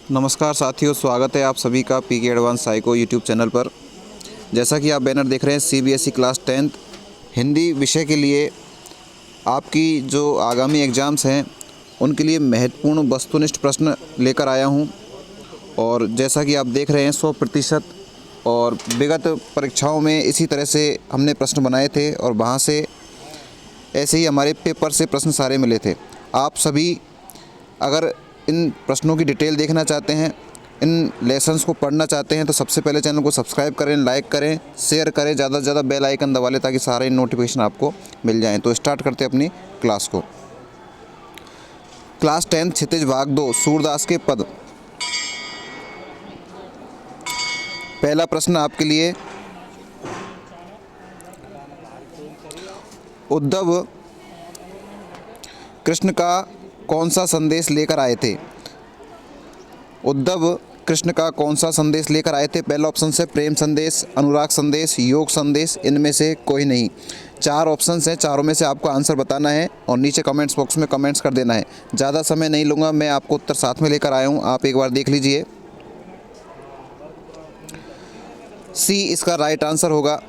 नमस्कार साथियों, स्वागत है आप सभी का पीके एडवांस साइको यूट्यूब चैनल पर। जैसा कि आप बैनर देख रहे हैं, सीबीएसई क्लास 10th हिंदी विषय के लिए आपकी जो आगामी एग्ज़ाम्स हैं उनके लिए महत्वपूर्ण वस्तुनिष्ठ प्रश्न लेकर आया हूं। और जैसा कि आप देख रहे हैं 100% और विगत परीक्षाओं में इसी तरह से हमने प्रश्न बनाए थे और वहाँ से ऐसे ही हमारे पेपर से प्रश्न सारे मिले थे। आप सभी अगर इन प्रश्नों की डिटेल देखना चाहते हैं, इन लेसन्स को पढ़ना चाहते हैं, तो सबसे पहले चैनल को सब्सक्राइब करें, लाइक करें, शेयर करें, ज़्यादा से ज़्यादा बेल आइकन दबा लें ताकि सारे नोटिफिकेशन आपको मिल जाएं। तो स्टार्ट करते हैं अपनी क्लास को। क्लास 10 क्षितिज भाग 2 सूरदास के पद। पहला प्रश्न आपके लिए, उद्धव कृष्ण का कौन सा संदेश लेकर आए थे? उद्धव कृष्ण का कौन सा संदेश लेकर आए थे? पहला ऑप्शन है प्रेम संदेश, अनुराग संदेश, योग संदेश, इनमें से कोई नहीं। 4 ऑप्शन हैं, चारों में से आपको आंसर बताना है और नीचे कमेंट्स बॉक्स में कमेंट्स कर देना है। ज़्यादा समय नहीं लूँगा, मैं आपको उत्तर साथ में लेकर आया हूँ, आप एक बार देख लीजिए। सी इसका राइट आंसर होगा,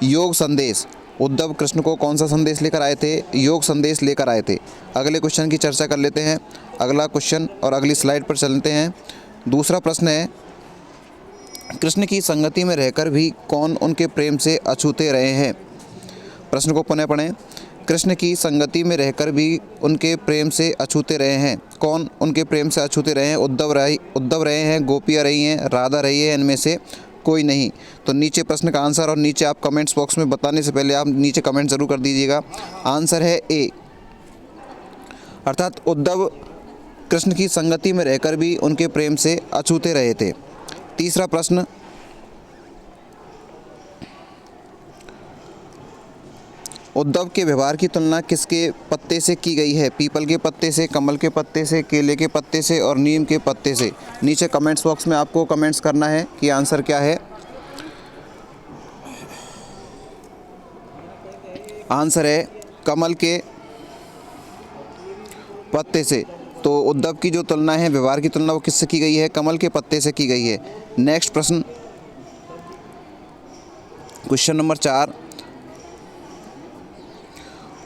योग संदेश। उद्धव कृष्ण को कौन सा संदेश लेकर आए थे? योग संदेश लेकर आए थे। अगले क्वेश्चन की चर्चा कर लेते हैं। अगला क्वेश्चन और अगली स्लाइड पर चलते हैं। दूसरा प्रश्न है, कृष्ण की संगति में रहकर भी कौन उनके प्रेम से अछूते रहे हैं? प्रश्न को पुनः पढ़ें। कृष्ण की संगति में रहकर भी उनके प्रेम से अछूते रहे हैं। कौन उनके प्रेम से अछूते रहे हैं? उद्धव रहे हैं, गोपियाँ रही हैं, राधा रही है, इनमें से कोई नहीं। तो नीचे प्रश्न का आंसर और नीचे आप कमेंट्स बॉक्स में बताने से पहले आप नीचे कमेंट ज़रूर कर दीजिएगा। आंसर है ए, अर्थात उद्धव कृष्ण की संगति में रहकर भी उनके प्रेम से अछूते रहे थे। तीसरा प्रश्न, उद्धव के व्यवहार की तुलना किसके पत्ते से की गई है? पीपल के पत्ते से, कमल के पत्ते से, केले के पत्ते से और नीम के पत्ते से। नीचे कमेंट्स बॉक्स में आपको कमेंट्स करना है कि आंसर क्या है। आंसर है कमल के पत्ते से। तो उद्धव की जो तुलना है, व्यवहार की तुलना, वो किससे की गई है? कमल के पत्ते से की गई है। नेक्स्ट प्रश्न, क्वेश्चन नंबर 4,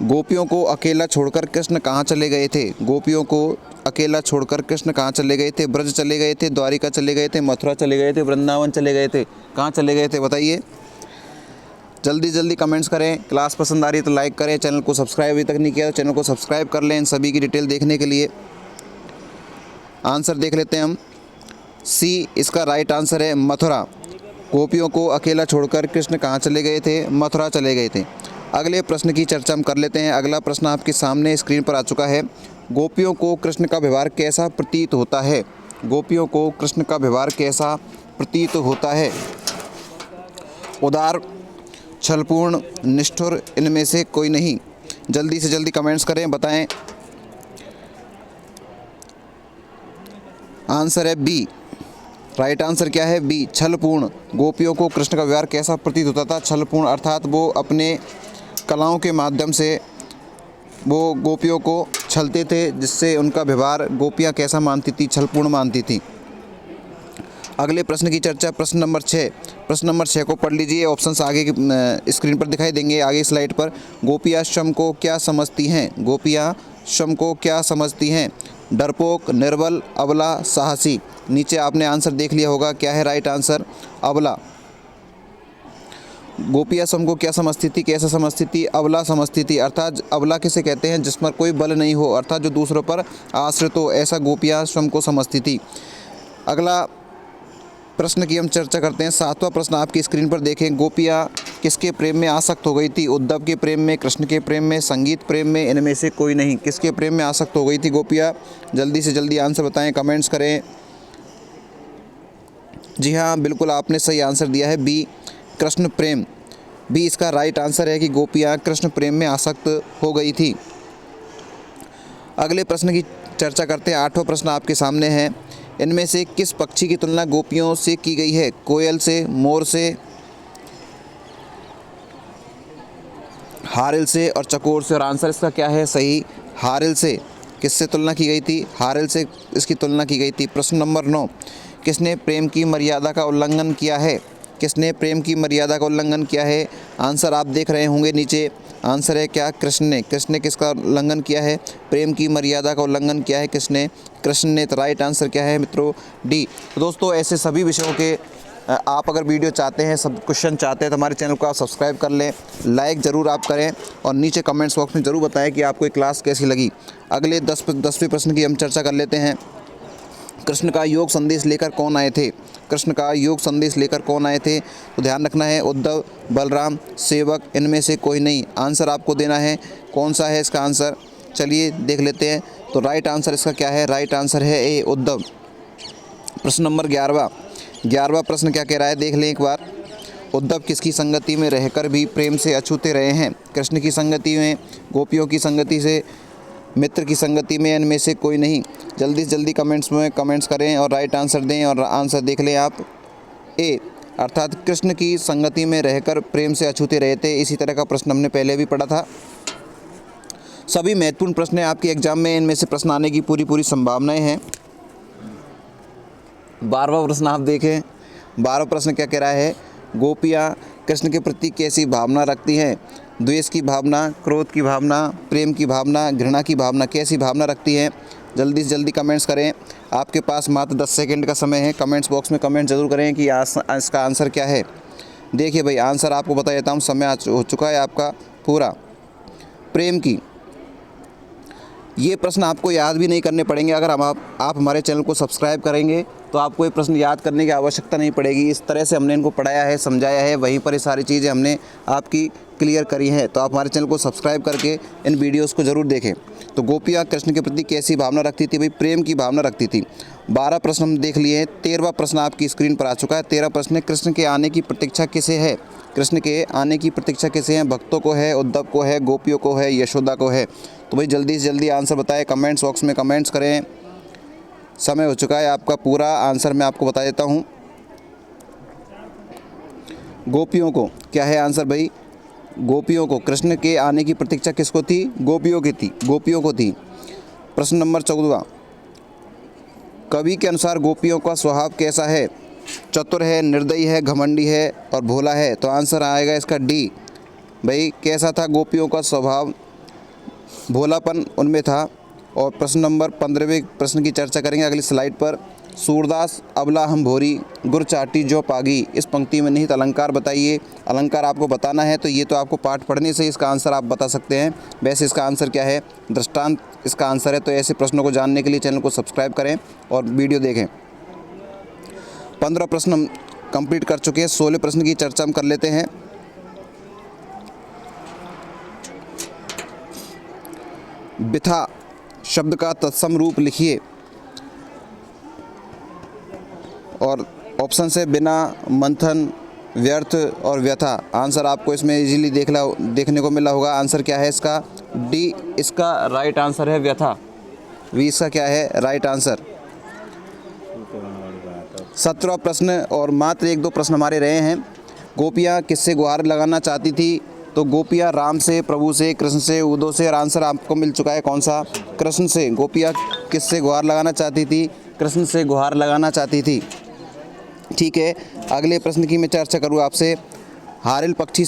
गोपियों को अकेला छोड़कर कृष्ण कहाँ चले गए थे? गोपियों को अकेला छोड़कर कृष्ण कहाँ चले गए थे? ब्रज चले गए थे, द्वारिका चले गए थे, मथुरा चले गए थे, वृंदावन चले गए थे। कहाँ चले गए थे बताइए? जल्दी जल्दी कमेंट्स करें। क्लास पसंद आ रही है तो लाइक करें। चैनल को सब्सक्राइब अभी तक नहीं किया तो चैनल को सब्सक्राइब कर लें इन सभी की डिटेल देखने के लिए। आंसर देख लेते हैं हम। सी इसका राइट आंसर है, मथुरा। गोपियों को अकेला छोड़कर कृष्ण कहाँ चले गए थे? मथुरा चले गए थे। अगले प्रश्न की चर्चा हम कर लेते हैं। अगला प्रश्न आपके सामने स्क्रीन पर आ चुका है। गोपियों को कृष्ण का व्यवहार कैसा प्रतीत होता है? गोपियों को कृष्ण का व्यवहार कैसा प्रतीत होता है? उदार, छलपूर्ण, निष्ठुर, इनमें से कोई नहीं। जल्दी से जल्दी कमेंट्स करें, बताएं। आंसर है बी, राइट आंसर क्या है? बी, छलपूर्ण। गोपियों को कृष्ण का व्यवहार कैसा प्रतीत होता था? छलपूर्ण, अर्थात वो अपने कलाओं के माध्यम से वो गोपियों को छलते थे, जिससे उनका व्यवहार गोपियाँ कैसा मानती थी? छलपूर्ण मानती थी। अगले प्रश्न की चर्चा, प्रश्न नंबर 6। प्रश्न नंबर 6 को पढ़ लीजिए। ऑप्शंस आगे की स्क्रीन पर दिखाई देंगे, आगे स्लाइड पर। गोपियाँ श्रम को क्या समझती हैं? गोपियाँ श्रम को क्या समझती हैं? डरपोक, निर्बल, अबला, साहसी। नीचे आपने आंसर देख लिया होगा, क्या है राइट आंसर? अबला। गोपियाँ श्रम को क्या समझती थी, कैसा समझती थी? अबला समझती थी। अर्थात अबला किसे कहते हैं? जिस पर कोई बल नहीं हो, अर्थात जो दूसरों पर आश्रित हो, ऐसा गोपियाँ श्रम को समझती थी। अगला प्रश्न की हम चर्चा करते हैं। 7वां प्रश्न आपकी स्क्रीन पर देखें। गोपियाँ किसके प्रेम में आसक्त हो गई थी? उद्धव के प्रेम में, कृष्ण के प्रेम में, संगीत प्रेम में, इनमें से कोई नहीं। किसके प्रेम में आसक्त हो गई थी गोपियाँ? जल्दी से जल्दी आंसर बताएं, कमेंट्स करें। जी हाँ, बिल्कुल आपने सही आंसर दिया है, बी, कृष्ण प्रेम। बी इसका राइट आंसर है कि गोपियाँ कृष्ण प्रेम में आसक्त हो गई थी। अगले प्रश्न की चर्चा करते हैं। 8वां प्रश्न आपके सामने है। इनमें से किस पक्षी की तुलना गोपियों से की गई है? कोयल से, मोर से, हारिल से और चकोर से। और आंसर इसका क्या है? सही, हारिल से। किससे तुलना की गई थी? हारिल से इसकी तुलना की गई थी। प्रश्न नंबर 9, किसने प्रेम की मर्यादा का उल्लंघन किया है? किसने प्रेम की मर्यादा का उल्लंघन किया है? आंसर आप देख रहे होंगे नीचे। आंसर है क्या? कृष्ण ने। कृष्ण ने किसका उल्लंघन किया है? प्रेम की मर्यादा का उल्लंघन किया है किसने? कृष्ण ने। तो राइट आंसर क्या है मित्रों? डी। तो दोस्तों ऐसे सभी विषयों के आप अगर वीडियो चाहते हैं, सब क्वेश्चन चाहते हैं, तो हमारे चैनल को आप सब्सक्राइब कर लें, लाइक ज़रूर आप करें और नीचे कमेंट्स बॉक्स में ज़रूर बताएं कि आपको ये क्लास कैसी लगी। अगले 10वें प्रश्न की हम चर्चा कर लेते हैं। कृष्ण का योग संदेश लेकर कौन आए थे? कृष्ण का योग संदेश लेकर कौन आए थे? तो ध्यान रखना है, उद्धव, बलराम, सेवक, इनमें से कोई नहीं। आंसर आपको देना है। कौन सा है इसका आंसर? चलिए देख लेते हैं। तो राइट आंसर इसका क्या है? राइट आंसर है ए, उद्धव। प्रश्न नंबर 11वां प्रश्न क्या कह रहा है, देख लें एक बार। उद्धव किसकी संगति में रहकर भी प्रेम से अछूते रहे हैं? कृष्ण की संगति में, गोपियों की संगति से, मित्र की संगति में, इनमें से कोई नहीं। जल्दी से जल्दी कमेंट्स में कमेंट्स करें और राइट आंसर दें। और आंसर देख लें आप, ए, अर्थात कृष्ण की संगति में रहकर प्रेम से अछूते रहे थे। इसी तरह का प्रश्न हमने पहले भी पढ़ा था। सभी महत्वपूर्ण प्रश्न हैं आपके एग्जाम में, इनमें से प्रश्न आने की पूरी संभावनाएं हैं। 12वां प्रश्न आप देखें। 12वां प्रश्न क्या कह रहा है? गोपियाँ कृष्ण के प्रति कैसी भावना रखती हैं? द्वेष की भावना, क्रोध की भावना, प्रेम की भावना, घृणा की भावना, कैसी भावना रखती हैं? जल्दी से जल्दी कमेंट्स करें। आपके पास मात्र 10 सेकंड का समय है। कमेंट्स बॉक्स में कमेंट ज़रूर करें कि इसका आंसर क्या है। देखिए भाई, आंसर आपको बता देता हूँ, समय हो चुका है आपका पूरा। प्रेम की। ये प्रश्न आपको याद भी नहीं करने पड़ेंगे। अगर आप हमारे चैनल को सब्सक्राइब करेंगे तो आपको ये प्रश्न याद करने की आवश्यकता नहीं पड़ेगी। इस तरह से हमने इनको पढ़ाया है, समझाया है, वहीं पर ये सारी चीज़ें हमने आपकी क्लियर करी हैं। तो आप हमारे चैनल को सब्सक्राइब करके इन वीडियोस को ज़रूर देखें। तो गोपियाँ कृष्ण के प्रति कैसी भावना रखती थी? भाई प्रेम की भावना रखती थी। 12 प्रश्न हम देख लिए हैं। 13वां प्रश्न आपकी स्क्रीन पर आ चुका है। 13वां प्रश्न है, कृष्ण के आने की प्रतीक्षा किसे है? कृष्ण के आने की प्रतीक्षा किसे है? भक्तों को है, उद्धव को है, गोपियों को है, यशोदा को है? तो भाई जल्दी से जल्दी आंसर बताएं, कमेंट्स बॉक्स में कमेंट्स करें। समय हो चुका है आपका पूरा। आंसर मैं आपको बता देता हूँ। गोपियों को। क्या है आंसर भाई? गोपियों को। कृष्ण के आने की प्रतीक्षा किसको थी? गोपियों की थी, गोपियों को थी। प्रश्न नंबर 14, कवि के अनुसार गोपियों का स्वभाव कैसा है? चतुर है, निर्दयी है, घमंडी है और भोला है? तो आंसर आएगा इसका डी। भाई कैसा था गोपियों का स्वभाव? भोलापन उनमें था। और प्रश्न नंबर 15वें प्रश्न की चर्चा करेंगे अगली स्लाइड पर। सूरदास अबला हम भोरी, गुर चाटी जो पागी, इस पंक्ति में निहित अलंकार बताइए। अलंकार आपको बताना है, तो ये तो आपको पाठ पढ़ने से इसका आंसर आप बता सकते हैं। वैसे इसका आंसर क्या है? दृष्टांत इसका आंसर है। तो ऐसे प्रश्नों को जानने के लिए चैनल को सब्सक्राइब करें और वीडियो देखें। 15 प्रश्न हम कंप्लीट कर चुके हैं। 16 प्रश्न की चर्चा हम कर लेते हैं। बिथा शब्द का तत्सम रूप लिखिए। और ऑप्शन से बिना, मंथन, व्यर्थ और व्यथा। आंसर आपको इसमें इजीली देखने को मिला होगा। आंसर क्या है इसका? डी इसका राइट आंसर है, व्यथा। वी इसका क्या है? Right answer. 17वां प्रश्न और मात्र 1-2 प्रश्न हमारे रहे हैं। गोपियाँ किससे गुहार लगाना चाहती थी? तो गोपियाँ राम से, प्रभु से, कृष्ण से, उद्धव से। और आंसर आपको मिल चुका है कौन सा? कृष्ण से। गोपियाँ किससे गुहार लगाना चाहती थी? कृष्ण से गुहार लगाना चाहती थी। ठीक है, अगले प्रश्न की मैं चर्चा करूँ आपसे। हारिल पक्षी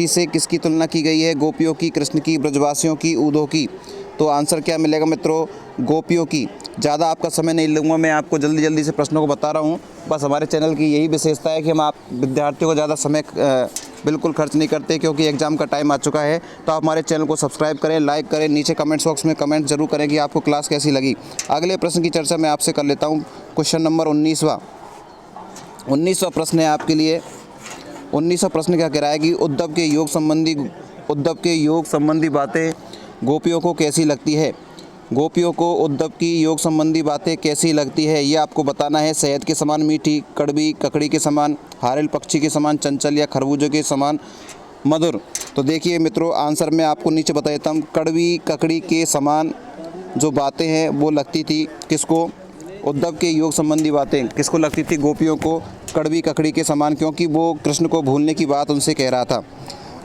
से किसकी तुलना की गई है? गोपियों की, कृष्ण की, ब्रजवासियों की, उद्धव की? तो आंसर क्या मिलेगा मित्रों? गोपियों की। ज़्यादा आपका समय नहीं लूँगा, मैं आपको जल्दी से प्रश्नों को बता रहा हूँ। बस हमारे चैनल की यही विशेषता है कि हम आप विद्यार्थियों को ज़्यादा समय बिल्कुल खर्च नहीं करते, क्योंकि एग्ज़ाम का टाइम आ चुका है। तो आप हमारे चैनल को सब्सक्राइब करें, लाइक करें, नीचे कमेंट्स बॉक्स में कमेंट जरूर करें कि आपको क्लास कैसी लगी। अगले प्रश्न की चर्चा मैं आपसे कर लेता हूँ। क्वेश्चन नंबर 19वां प्रश्न है आपके लिए। 19वां प्रश्न क्या कह रहा है कि उद्धव के योग संबंधी बातें गोपियों को कैसी लगती है? गोपियों को उद्धव की योग संबंधी बातें कैसी लगती है, ये आपको बताना है। शहद के समान मीठी, कड़वी, ककड़ी के समान, हारिल पक्षी के समान चंचल या खरबूजे के समान मधुर? तो देखिए मित्रों, आंसर मैं आपको नीचे बता देता हूँ। कड़वी, ककड़ी के समान जो बातें हैं वो लगती थी किसको? उद्धव के योग संबंधी बातें किसको लगती थी? गोपियों को कड़वी, ककड़ी के समान, क्योंकि वो कृष्ण को भूलने की बात उनसे कह रहा था।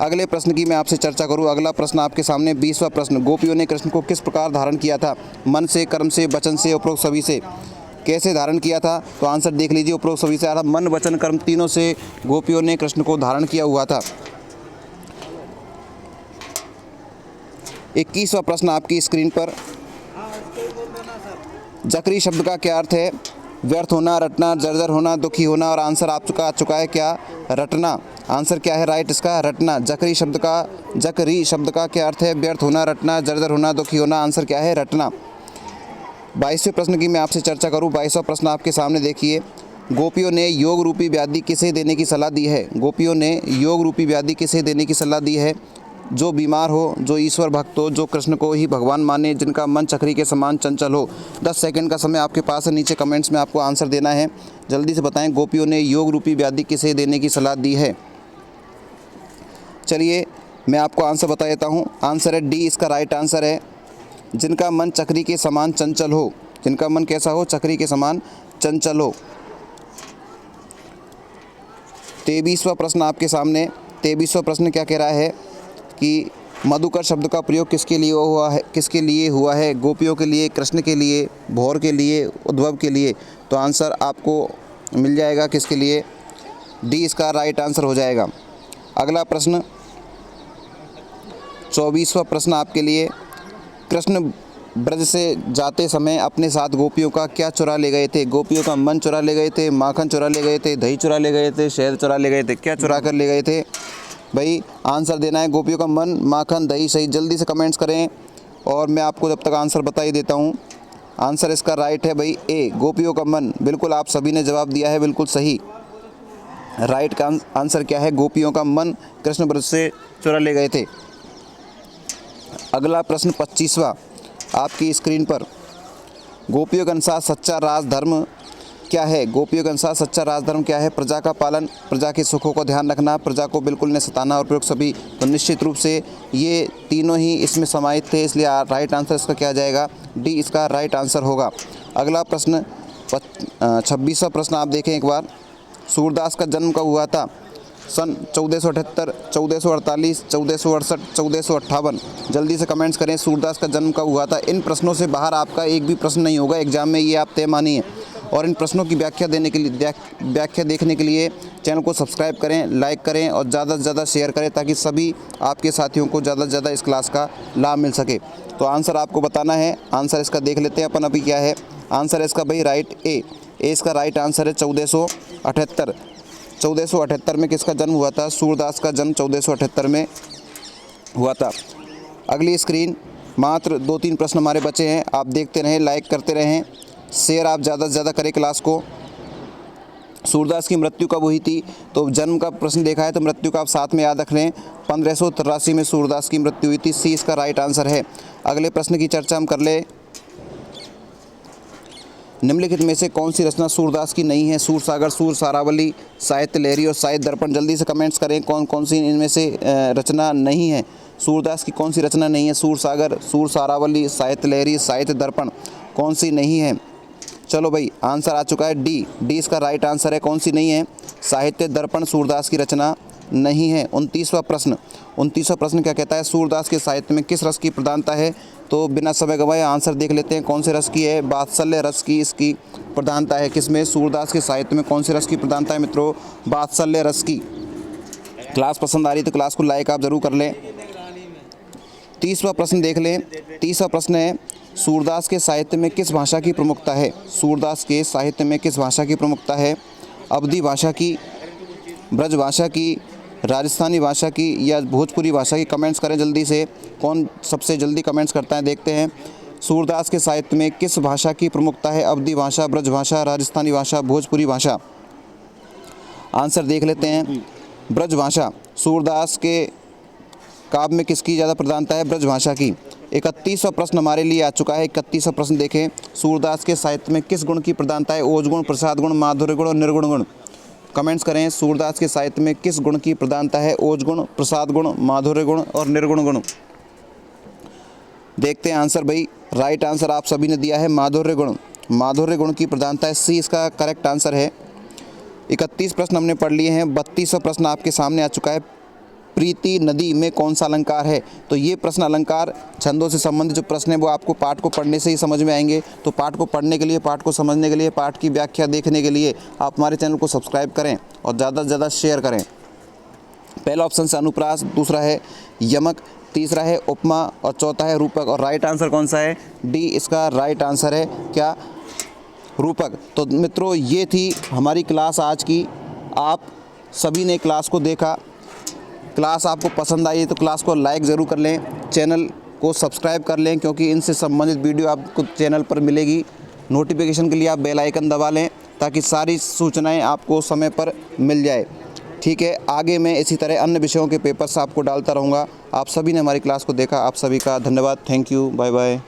अगले प्रश्न की मैं आपसे चर्चा करूं। अगला प्रश्न आपके सामने 20वां प्रश्न, गोपियों ने कृष्ण को किस प्रकार धारण किया था? मन से, कर्म से, वचन से, उपरोक्त सभी से। कैसे धारण किया था? तो आंसर देख लीजिए। उपरोक्त सभी से आ रहा, मन, वचन, कर्म तीनों से गोपियों ने कृष्ण को धारण किया हुआ था। 21वां प्रश्न आपकी स्क्रीन पर। जकरी शब्द का क्या अर्थ है? व्यर्थ होना, रटना, जर्जर होना, दुखी होना। और आंसर आप आ चुका है क्या? रटना। आंसर क्या है राइट इसका? रटना। जकरी शब्द का क्या अर्थ है? व्यर्थ होना, रटना, जर्जर होना, दुखी होना। आंसर क्या है? रटना। 22वें प्रश्न की मैं आपसे चर्चा करूं। 22वां प्रश्न आपके सामने देखिए। गोपियों ने योग रूपी व्याधि किसे देने की सलाह दी है? गोपियों ने योग रूपी व्याधि किसे देने की सलाह दी है? जो बीमार हो, जो ईश्वर भक्त हो, जो कृष्ण को ही भगवान माने, जिनका मन चक्री के समान चंचल हो। 10 सेकंड का समय आपके पास है। नीचे कमेंट्स में आपको आंसर देना है। जल्दी से बताएं गोपियों ने योग रूपी व्याधि किसे देने की सलाह दी है। चलिए मैं आपको आंसर बता देता हूँ। आंसर है डी, इसका राइट आंसर है। जिनका मन चक्री के समान चंचल हो। जिनका मन कैसा हो? चक्री के समान चंचल हो। 23वां प्रश्न आपके सामने। 23वां प्रश्न क्या कह रहा है कि मधुकर शब्द का प्रयोग किसके लिए हुआ है? गोपियों के लिए, कृष्ण के लिए, भौर के लिए, उद्धव के लिए। तो आंसर आपको मिल जाएगा किसके लिए? डी इसका राइट आंसर हो जाएगा। अगला प्रश्न 24वां प्रश्न आपके लिए। कृष्ण ब्रज से जाते समय अपने साथ गोपियों का क्या चुरा ले गए थे? गोपियों का मन चुरा ले गए थे, माखन चुरा ले गए थे, दही चुरा ले गए थे, शहद चुरा ले गए थे। क्या चुरा कर ले गए थे भाई? आंसर देना है गोपियों का मन, माखन, दही। सही, जल्दी से कमेंट्स करें और मैं आपको जब तक आंसर बता ही देता हूँ। आंसर इसका राइट है भाई ए, गोपियों का मन। बिल्कुल आप सभी ने जवाब दिया है, बिल्कुल सही। राइट का आंसर क्या है? गोपियों का मन कृष्ण ब्रज से चुरा ले गए थे। अगला प्रश्न 25वां आपकी स्क्रीन पर। गोपियों के अनुसार सच्चा राजधर्म क्या है? गोपियों के अनुसार सच्चा राजधर्म क्या है? प्रजा का पालन, प्रजा के सुखों को ध्यान रखना, प्रजा को बिल्कुल न सताना और प्रयोग सभी। तो निश्चित रूप से ये तीनों ही इसमें समाहित थे, इसलिए राइट आंसर इसका क्या जाएगा? डी इसका राइट आंसर होगा। अगला प्रश्न 26वां प्रश्न आप देखें एक बार। सूरदास का जन्म कब हुआ था? सन 1478, 1448, 1468, 1458। जल्दी से कमेंट्स करें सूरदास का जन्म कब हुआ था। इन प्रश्नों से बाहर आपका एक भी प्रश्न नहीं होगा एग्जाम में, ये आप तय मानिए। और इन प्रश्नों की व्याख्या देखने के लिए चैनल को सब्सक्राइब करें, लाइक करें और ज़्यादा से ज़्यादा शेयर करें ताकि सभी आपके साथियों को ज़्यादा से ज़्यादा इस क्लास का लाभ मिल सके। तो आंसर आपको बताना है। आंसर इसका देख लेते हैं अपन अभी क्या है। आंसर इसका भाई राइट ए इसका राइट आंसर है 1478। 1478 में किसका जन्म हुआ था? सूरदास का जन्म 1478 में हुआ था। अगली स्क्रीन, मात्र 2-3 प्रश्न हमारे बचे हैं। आप देखते रहें, लाइक करते रहें, शेयर आप ज़्यादा से ज़्यादा करें क्लास को। सूरदास की मृत्यु कब हुई थी? तो जन्म का प्रश्न देखा है तो मृत्यु का आप साथ में याद रख लें। 1583 में सूरदास की मृत्यु हुई थी। सी इसका राइट आंसर है। अगले प्रश्न की चर्चा हम कर ले। निम्नलिखित में से कौन सी रचना सूरदास की नहीं है? सूरसागर, सूर सारावली, साहित्य लहरी और साहित्य दर्पण। जल्दी से कमेंट्स करें कौन कौन सी इनमें से रचना नहीं है। सूरदास की कौन सी रचना नहीं है? सूरसागर, सूर सारावली, साहित्य लहरी, साहित्य दर्पण। कौन सी नहीं है? चलो भाई आंसर आ चुका है डी इसका राइट आंसर है। कौन सी नहीं है? साहित्य दर्पण सूरदास की रचना नहीं है। 29वां प्रश्न क्या कहता है? सूरदास के साहित्य में किस रस की प्रधानता है? तो बिना समय गंवाए आंसर देख लेते हैं कौन से रस की है। वात्सल्य रस की इसकी प्रधानता है। किसमें? सूरदास के साहित्य में कौन से रस की प्रधानता है मित्रों? वात्सल्य रस की। क्लास पसंद आ रही तो क्लास को लाइक आप ज़रूर कर लें। 30वां प्रश्न देख लें। 30वां प्रश्न है सूरदास के साहित्य में किस भाषा की प्रमुखता है? सूरदास के साहित्य में किस भाषा की प्रमुखता है? अवधी भाषा की, ब्रज भाषा की, राजस्थानी भाषा की या भोजपुरी भाषा की? कमेंट्स करें जल्दी से। कौन सबसे जल्दी कमेंट्स करता है देखते हैं। सूरदास के साहित्य में किस भाषा की प्रमुखता है? अवधी भाषा, ब्रज भाषा, राजस्थानी भाषा, भोजपुरी भाषा। आंसर देख लेते हैं। ब्रज भाषा। सूरदास के काव्य में किसकी ज़्यादा प्रधानता है? ब्रज भाषा की। 31वां प्रश्न हमारे लिए आ चुका है। 31वां प्रश्न देखें। सूरदास के साहित्य में किस गुण की प्रधानता है? ओज गुण, प्रसाद गुण, माधुर्य गुण और निर्गुण गुण। कमेंट्स करें सूरदास के साहित्य में किस गुण की प्रधानता है? ओज गुण, प्रसाद गुण, माधुर्य गुण और निर्गुण गुण। देखते हैं आंसर भाई। राइट आंसर आप सभी ने दिया है माधुर्य गुण। माधुर्य गुण की प्रधानता है। सी इसका करेक्ट आंसर है। 31 प्रश्न हमने पढ़ लिए हैं। 32वां प्रश्न आपके सामने आ चुका है। प्रीति नदी में कौन सा अलंकार है। तो ये प्रश्न अलंकार छंदों से संबंधित जो प्रश्न है वो आपको पाठ को पढ़ने से ही समझ में आएंगे। तो पाठ को पढ़ने के लिए, पाठ को समझने के लिए, पाठ की व्याख्या देखने के लिए आप हमारे चैनल को सब्सक्राइब करें और ज़्यादा से ज़्यादा शेयर करें। पहला ऑप्शन से अनुप्रास, दूसरा है यमक, तीसरा है उपमा और चौथा है रूपक। और राइट आंसर कौन सा है? डी इसका राइट आंसर है। क्या? रूपक। तो मित्रों ये थी हमारी क्लास आज की। आप सभी ने क्लास को देखा, क्लास आपको पसंद आई तो क्लास को लाइक ज़रूर कर लें, चैनल को सब्सक्राइब कर लें क्योंकि इनसे संबंधित वीडियो आपको चैनल पर मिलेगी। नोटिफिकेशन के लिए आप बेल आइकन दबा लें ताकि सारी सूचनाएं आपको समय पर मिल जाए। ठीक है, आगे मैं इसी तरह अन्य विषयों के पेपर्स आपको डालता रहूँगा। आप सभी ने हमारी क्लास को देखा, आप सभी का धन्यवाद। Thank you, bye bye.